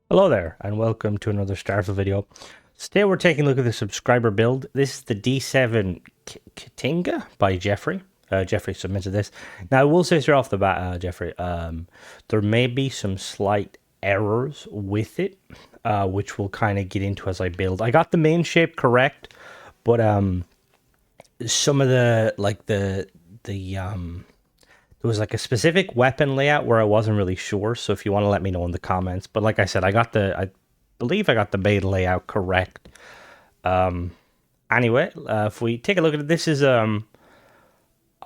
Hello there, and welcome to another Starfield video. Today we're taking a look at the subscriber build. This is the D7 Kingon by Jeffery. Jeffery submitted this. Now, I will say straight off the bat, Jeffery, there may be some slight errors with it, which we'll kind of get into as I build. I got the main shape correct, but some of there was like a specific weapon layout where I wasn't really sure. So if you want to let me know in the comments, but like I said, I believe I got the beta layout correct. Anyway, if we take a look at it, this is I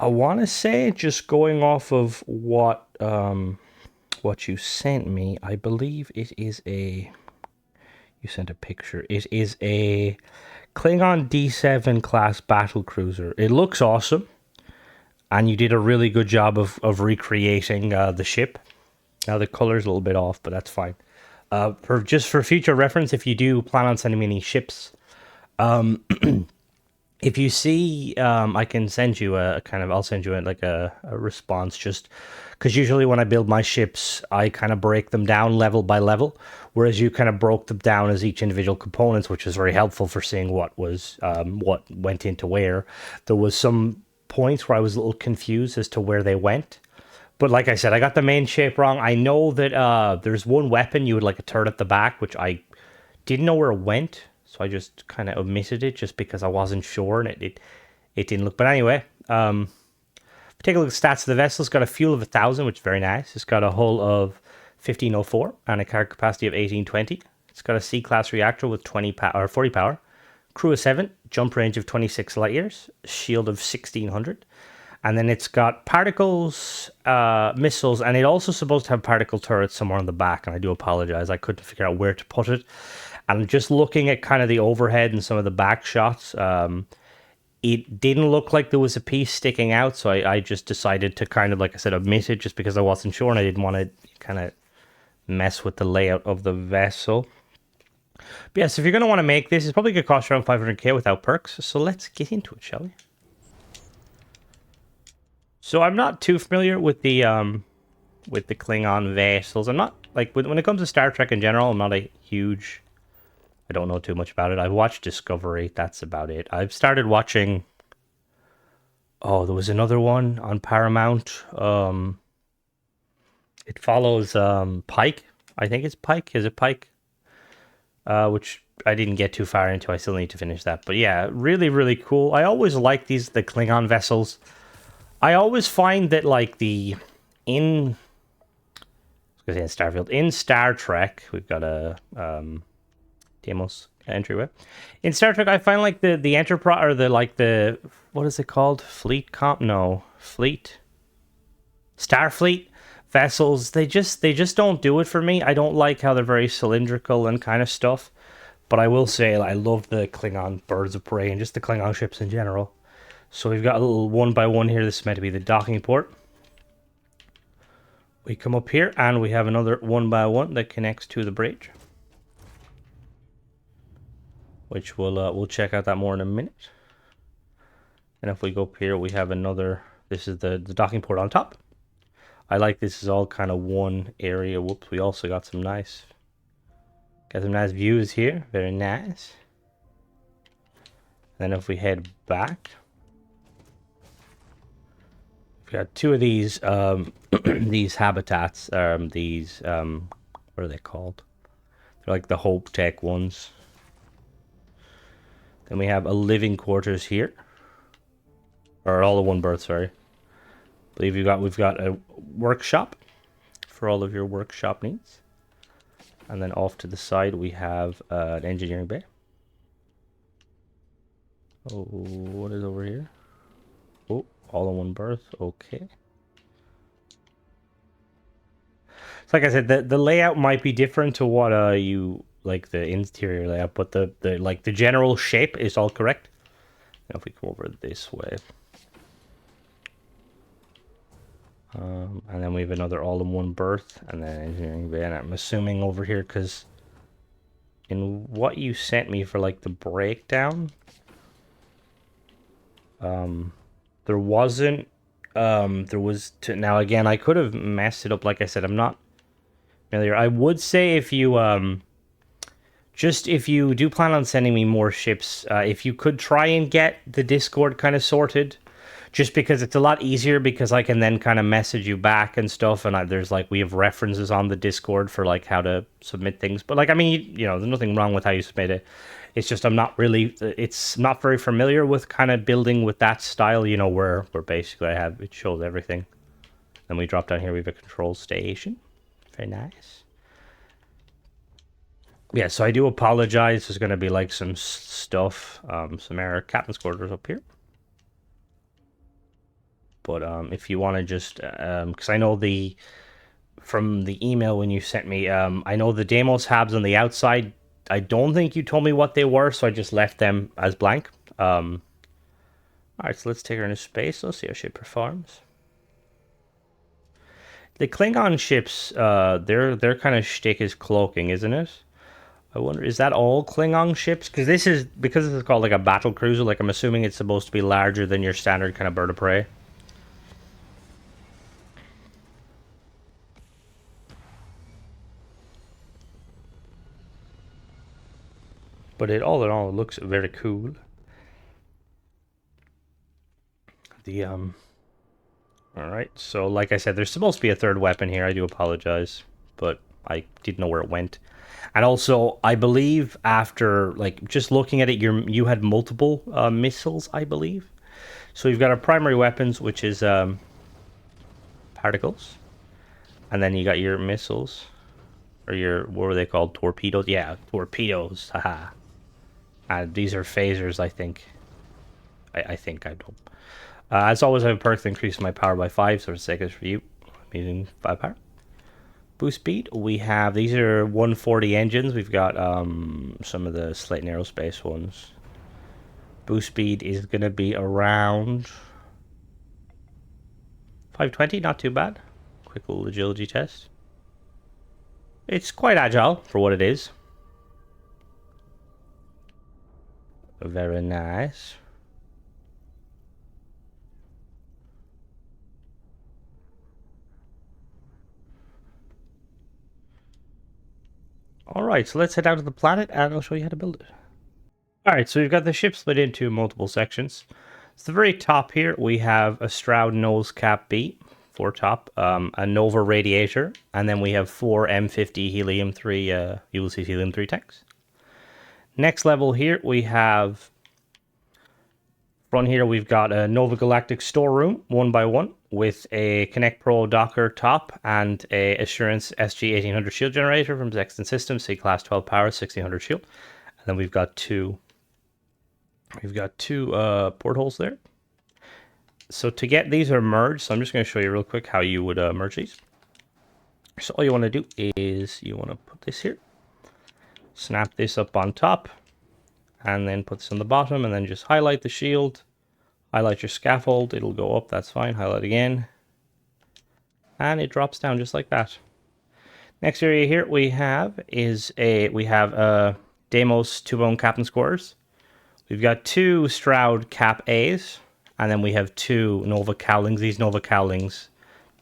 want to say, just going off of what you sent me, I believe it is a, you sent a picture. It is a Klingon D7 class battlecruiser. It looks awesome, and you did a really good job of recreating the ship. Now the color's a little bit off, but that's fine. For future reference, if you do plan on sending me any ships, if you see, I can send you I'll send you a response, just because usually when I build my ships, I kind of break them down level by level, whereas you kind of broke them down as each individual components, which was very helpful for seeing what went into where. There was some points where I was a little confused as to where they went. But like I said, I got the main shape wrong. I know that there's one weapon you would like a turret at the back, which I didn't know where it went, so I just kind of omitted it just because I wasn't sure, and it didn't look. But anyway, take a look at the stats of the vessel. It's got a fuel of 1,000, which is very nice. It's got a hull of 1504 and a cargo capacity of 1820. It's got a C-class reactor with 40 power, crew of 7, jump range of 26 light years, shield of 1600. And then it's got particles, missiles, and it also supposed to have particle turrets somewhere on the back. And I do apologize, I couldn't figure out where to put it. And just looking at kind of the overhead and some of the back shots, it didn't look like there was a piece sticking out. So I just decided to kind of, like I said, omit it just because I wasn't sure and I didn't want to kind of mess with the layout of the vessel. But yes, if you're going to want to make this, it's probably going to cost around 500k without perks. So let's get into it, shall we? So I'm not too familiar with the Klingon vessels. I'm not, like, when it comes to Star Trek in general, I'm not a huge, I don't know too much about it. I've watched Discovery, that's about it. I've started watching, oh, there was another one on Paramount. It follows Pike. I think it's Pike. Is it Pike? Which I didn't get too far into. I still need to finish that. But yeah, really, really cool. I always like the Klingon vessels. I always find that, like, in Starfield, in Star Trek, we've got a Deimos entryway. In Star Trek, I find like the Enterprise, or the what is it called? Fleet Starfleet vessels. They just don't do it for me. I don't like how they're very cylindrical and kind of stuff. But I will say I love the Klingon birds of prey and just the Klingon ships in general. So we've got a little 1x1 here. This is meant to be the docking port. We come up here and we have another 1x1 that connects to the bridge, which we'll check out that more in a minute. And if we go up here, we have another, this is the docking port on top. I like this is all kind of one area. Whoops, we also got some nice views here. Very nice. Then if we head back, we got two of these these habitats. What are they called? They're like the Hope Tech ones. Then we have a living quarters here, or all in one berth. Sorry. I believe we've got a workshop for all of your workshop needs, and then off to the side we have an engineering bay. Oh, what is over here? Oh, all in one berth. Okay. So like I said, the layout might be different to what you like, the interior layout, but the general shape is all correct. Now if we come over this way, and then we have another all-in-one berth, and then engineering bay. And I'm assuming over here, because in what you sent me for like the breakdown, there wasn't, now again, I could have messed it up. Like I said, I'm not familiar. I would say if you just if you do plan on sending me more ships, if you could try and get the Discord kind of sorted, just because it's a lot easier because I can then kind of message you back and stuff, and there's like we have references on the Discord for like how to submit things. But like I mean, you know, there's nothing wrong with how you submit it. It's just I'm not really, it's not very familiar with kind of building with that style, you know, where basically I have it shows everything. Then we drop down here. We have a control station. Very nice. Yeah, so I do apologize. There's going to be like some stuff, some error. Captain's quarters up here. But if you want to just, because I know from the email when you sent me, I know the Deimos tabs on the outside. I don't think you told me what they were, so I just left them as blank. All right, so let's take her into space. Let's see how she performs. The Klingon ships, their kind of shtick is cloaking, isn't it? I wonder, is that all Klingon ships? Because this is called like a Battlecruiser. Like I'm assuming it's supposed to be larger than your standard kind of bird of prey. But all in all, it looks very cool. The All right. So like I said, there's supposed to be a third weapon here. I do apologize, but I didn't know where it went. And also, I believe after like just looking at it, you had multiple missiles, I believe. So you've got our primary weapons, which is particles, and then you got your missiles, or your what were they called? Torpedoes? Yeah, torpedoes. Haha. And these are phasers, I think. I think I don't. As always, I have perks that increase my power by 5, so for the sake of this review, I'm using 5 power. Boost speed, we have, these are 140 engines. We've got some of the Slayton Aerospace ones. Boost speed is going to be around 520, not too bad. Quick little agility test. It's quite agile for what it is. Very nice. Alright, so let's head out to the planet and I'll show you how to build it. Alright, so we've got the ship split into multiple sections. So the very top here, we have a Stroud nose cap B, foretop, a Nova radiator, and then we have 4 M50 helium-3, Ulysses helium-3 tanks. Next level here, we have, front here, we've got a Nova Galactic storeroom, 1x1, with a Connect Pro Docker top and a Assurance SG-1800 shield generator from Sexton Systems, C-Class 12 power, 1600 shield. And then we've got two portholes there. So to get these are merged, so I'm just going to show you real quick how you would merge these. So all you want to do is you want to put this here, snap this up on top, and then put this on the bottom, and then just highlight the shield, highlight your scaffold, it'll go up, that's fine, highlight again, and it drops down just like that. Next area here we have Deimos 2-bone captain's quarters. We've got 2 Stroud Cap A's, and then we have 2 Nova Cowlings. These Nova Cowlings,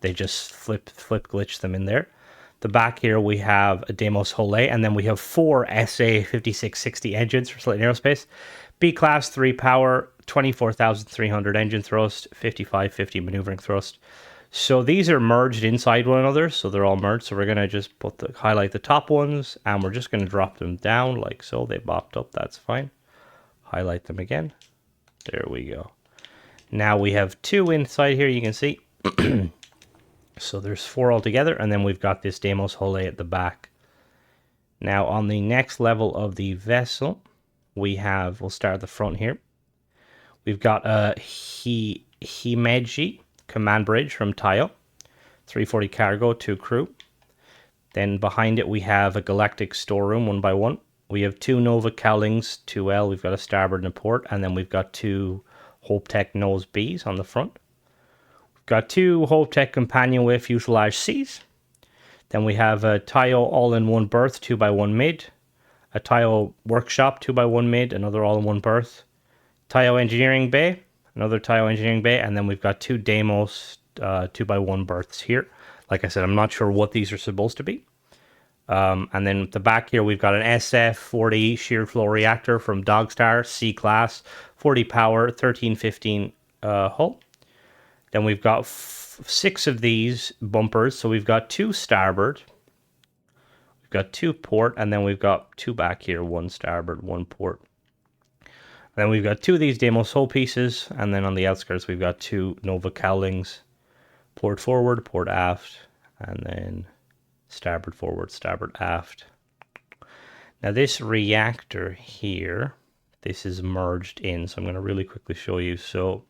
they just flip glitch them in there. The back here we have a Deimos Hull A, and then we have 4 SA 5660 engines for Slayton Aerospace. B-Class 3 power, 24,300 engine thrust, 5550 maneuvering thrust. So these are merged inside one another, so they're all merged. So we're going to just highlight the top ones, and we're just going to drop them down like so. They bopped up, that's fine. Highlight them again. There we go. Now we have 2 inside here, you can see. So there's 4 altogether, and then we've got this Deimos Hull A at the back. Now on the next level of the vessel, we'll start at the front here. We've got a Himeji command bridge from Tayo, 340 cargo, 2 crew. Then behind it we have a Galactic storeroom, 1x1. We have 2 Nova Cowlings, 2L. We've got a starboard and a port, and then we've got 2 Hope Tech nose Bs on the front. We've got 2 Hope Tech companionway fuselage Cs. Then we have a Tayo all-in-one berth, 2x1 mid. A Tayo workshop, 2x1 mid, another all-in-one berth. Tayo engineering bay, another Tayo engineering bay, and then we've got 2 Deimos 2x1 berths here. Like I said, I'm not sure what these are supposed to be. And then at the back here, we've got an SF-40 shear flow reactor from Dogstar, C-class, 40 power, 1315 hull. Then we've got 6 of these bumpers. So we've got 2 starboard, we've got 2 port, and then we've got 2 back here, 1 starboard, 1 port. And then we've got 2 of these Deimos hull pieces, and then on the outskirts we've got 2 Nova cowlings, port forward, port aft, and then starboard forward, starboard aft. Now this reactor here, this is merged in, so I'm going to really quickly show you. So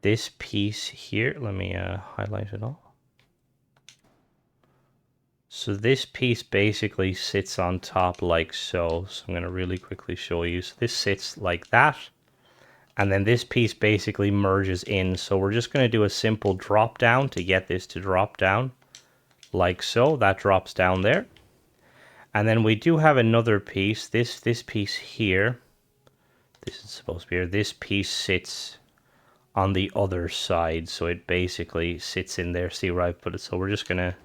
this piece here, let me highlight it all. So this piece basically sits on top like so. So I'm going to really quickly show you. So this sits like that. And then this piece basically merges in. So we're just going to do a simple drop down to get this to drop down like so. That drops down there. And then we do have another piece. This piece here. This is supposed to be here. This piece sits on the other side. So it basically sits in there. See where I put it? So we're just gonna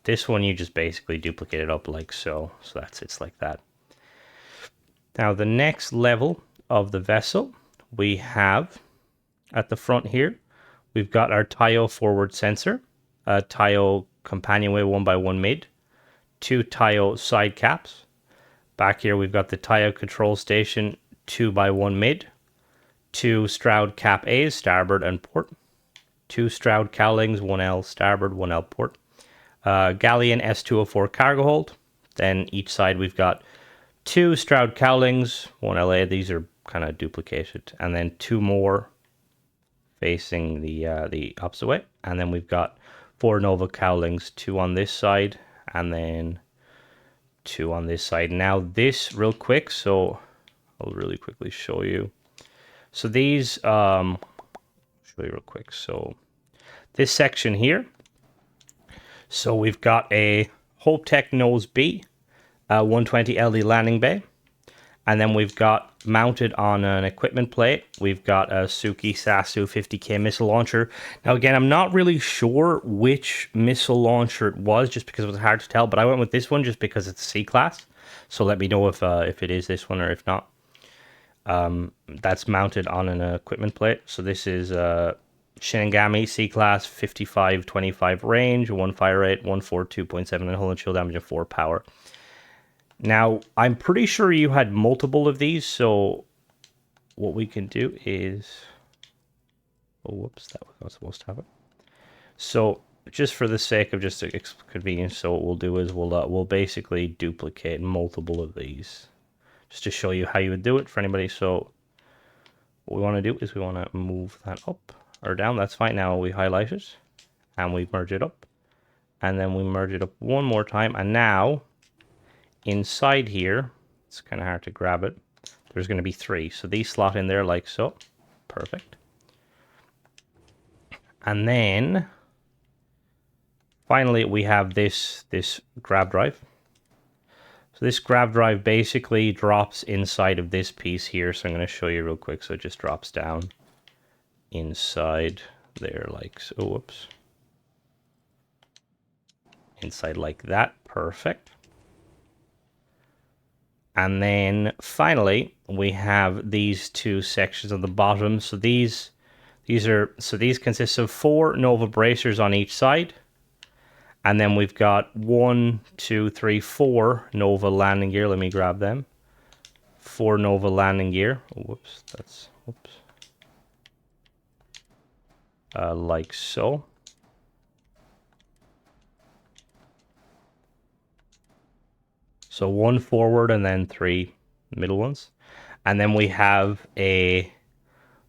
this one you just basically duplicate it up like so. So that sits like that. Now the next level of the vessel we have at the front here, we've got our Tayo forward sensor, Tayo companionway 1x1 mid, 2 Tayo side caps. Back here we've got the Tayo control station 2x1 mid, 2 Stroud cap A's starboard and port, 2 Stroud cowlings 1L starboard, 1L port. Galleon S204 cargo hold. Then each side we've got 2 Stroud cowlings, 1 LA. These are kind of duplicated, and then 2 more facing the opposite way. And then we've got 4 Nova cowlings, 2 on this side, and then 2 on this side. Now this real quick, so I'll really quickly show you. So these, show you real quick. So this section here. So we've got a Hope Tech Nose B, 120 LD landing bay. And then we've got mounted on an equipment plate, we've got a Suki Sasu 50K missile launcher. Now again, I'm not really sure which missile launcher it was just because it was hard to tell, but I went with this one just because it's C-class. So let me know if it is this one or if not. That's mounted on an equipment plate. So this is Shinigami C-class 55-25 range, 1 fire rate, 142.7 and hull and shield damage and 4 power. Now, I'm pretty sure you had multiple of these, so what we can do is... Oh, whoops, that was not supposed to have it. So, just for the sake of just convenience, so what we'll do is we'll basically duplicate multiple of these, just to show you how you would do it for anybody. So, what we want to do is we want to move that up or down. That's fine. Now we highlight it and we merge it up, and then we merge it up one more time, and now inside here, it's kind of hard to grab it, there's going to be 3, so these slot in there like so. Perfect. And then finally we have this grab drive. So this grab drive basically drops inside of this piece here, so I'm going to show you real quick. So it just drops down inside there like so. Whoops. Inside like that. Perfect. And then finally we have these 2 sections on the bottom. So these consist of 4 Nova bracers on each side. And then we've got 1, 2, 3, 4 Nova landing gear. Let me grab them. 4 Nova landing gear. Oh, whoops, that's whoops. Like so. So 1 forward and then 3 middle ones. And then we have a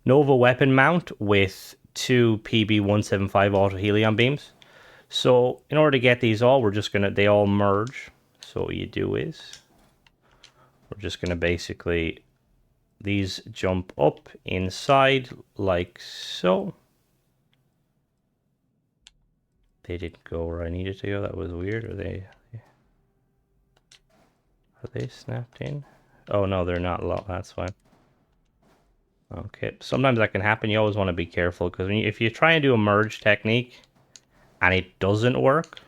Nova weapon mount with 2 PB175 auto helium beams. So in order to get these all, they all merge. So what you do is, we're just gonna basically, these jump up inside like so. They didn't go where I needed to go. That was weird. Are they snapped in? Oh no, they're not. That's fine. Okay, sometimes that can happen. You always want to be careful, because if you try and do a merge technique and it doesn't work,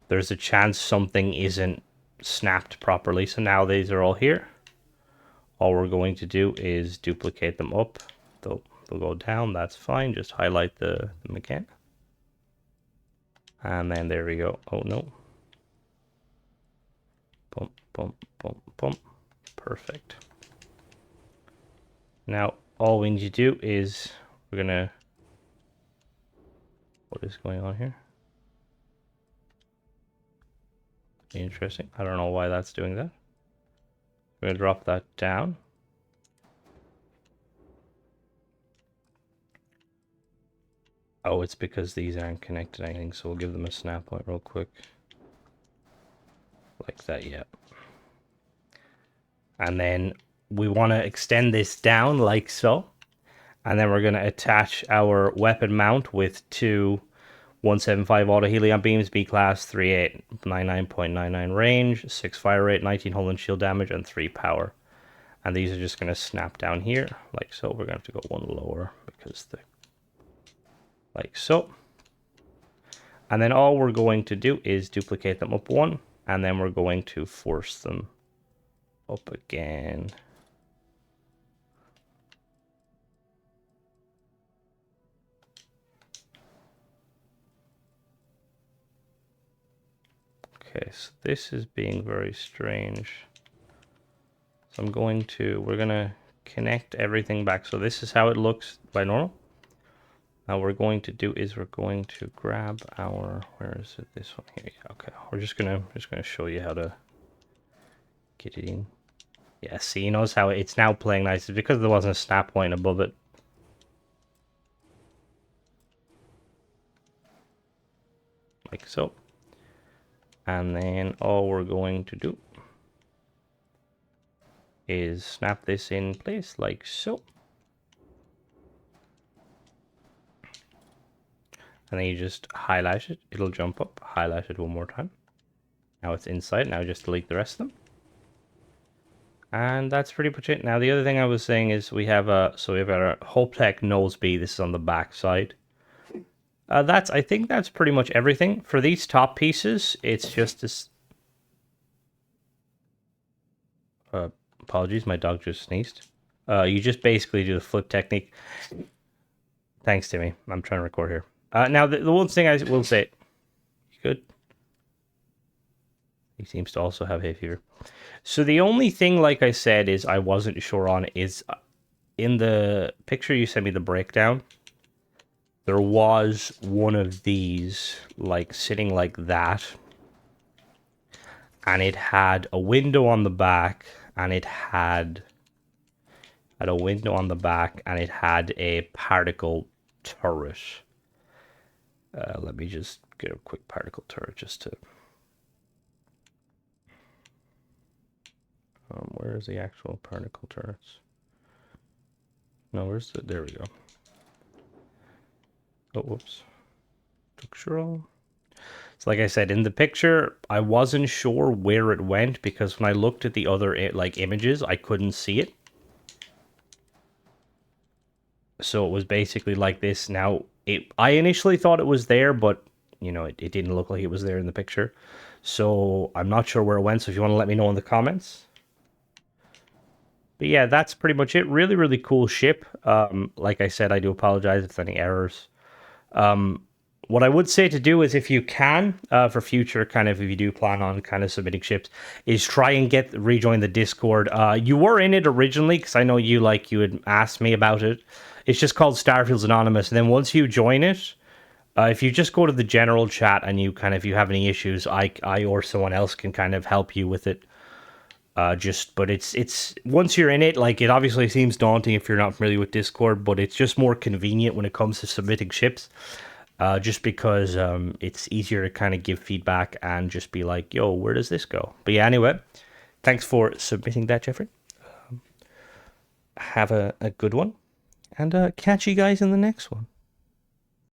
there's a chance something isn't snapped properly. So now these are all here. All we're going to do is duplicate them up. They'll go down, that's fine. Just highlight them again. And then there we go. Oh no. Bump, bump, bump, bump. Perfect. Now, all we need to do is we're gonna... What is going on here? Interesting. I don't know why that's doing that. We're gonna drop that down. Oh, it's because these aren't connected to anything, so we'll give them a snap point real quick. Like that, yeah. And then we want to extend this down like so. And then we're going to attach our weapon mount with two 175 auto helium beams, B class, 3899.99 range, 6 fire rate, 19 hull and shield damage, and 3 power. And these are just going to snap down here like so. We're going to have to go one lower because like so. And then all we're going to do is duplicate them up one, and then we're going to force them up again. Okay, so this is being very strange. So we're gonna connect everything back. So this is how it looks by normal. Now we're going to do is we're going to grab our, where is it? This one here. Yeah, okay, we're just gonna show you how to get it in. Yeah, see, you notice how it's now playing nice. It's because there wasn't a snap point above it. Like so. And then all we're going to do is snap this in place like so. And then you just highlight it. It'll jump up. Highlight it one more time. Now it's inside. Now just delete the rest of them. And that's pretty much it. Now the other thing I was saying is we have our Hoptech nose B. This is on the back side. I think that's pretty much everything. For these top pieces, it's just this... apologies, my dog just sneezed. You just basically do the flip technique. Thanks, Timmy. I'm trying to record here. Now, the one thing I will say... You good? He seems to also have hay fever. So the only thing, like I said, is I wasn't sure on is... in the picture you sent me the breakdown... There was one of these, like, sitting like that. And it had a window on the back, and it had a window on the back, and it had a particle turret. Let me just get a quick particle turret just to... where is the actual particle turrets? No, where's the... There we go. Oh, whoops. Structural. So like I said, in the picture, I wasn't sure where it went because when I looked at the other images, I couldn't see it. So it was basically like this. Now, I initially thought it was there, but, you know, it didn't look like it was there in the picture. So I'm not sure where it went, so if you want to let me know in the comments. But yeah, that's pretty much it. Really, really cool ship. Like I said, I do apologize if there's any errors. What I would say to do is if you can, for future kind of, if you do plan on kind of submitting ships, is try and rejoin the Discord. You were in it originally because I know you had asked me about it. It's just called Starfield's Anonymous. And then once you join it, if you just go to the general chat and you kind of, if you have any issues, I or someone else can kind of help you with it. But it's once you're in it, like, it obviously seems daunting if you're not familiar with Discord, but it's just more convenient when it comes to submitting ships. Just because it's easier to kind of give feedback and just be like, yo, where does this go? But yeah, anyway, thanks for submitting that, Jeffrey. Have a good one, and catch you guys in the next one.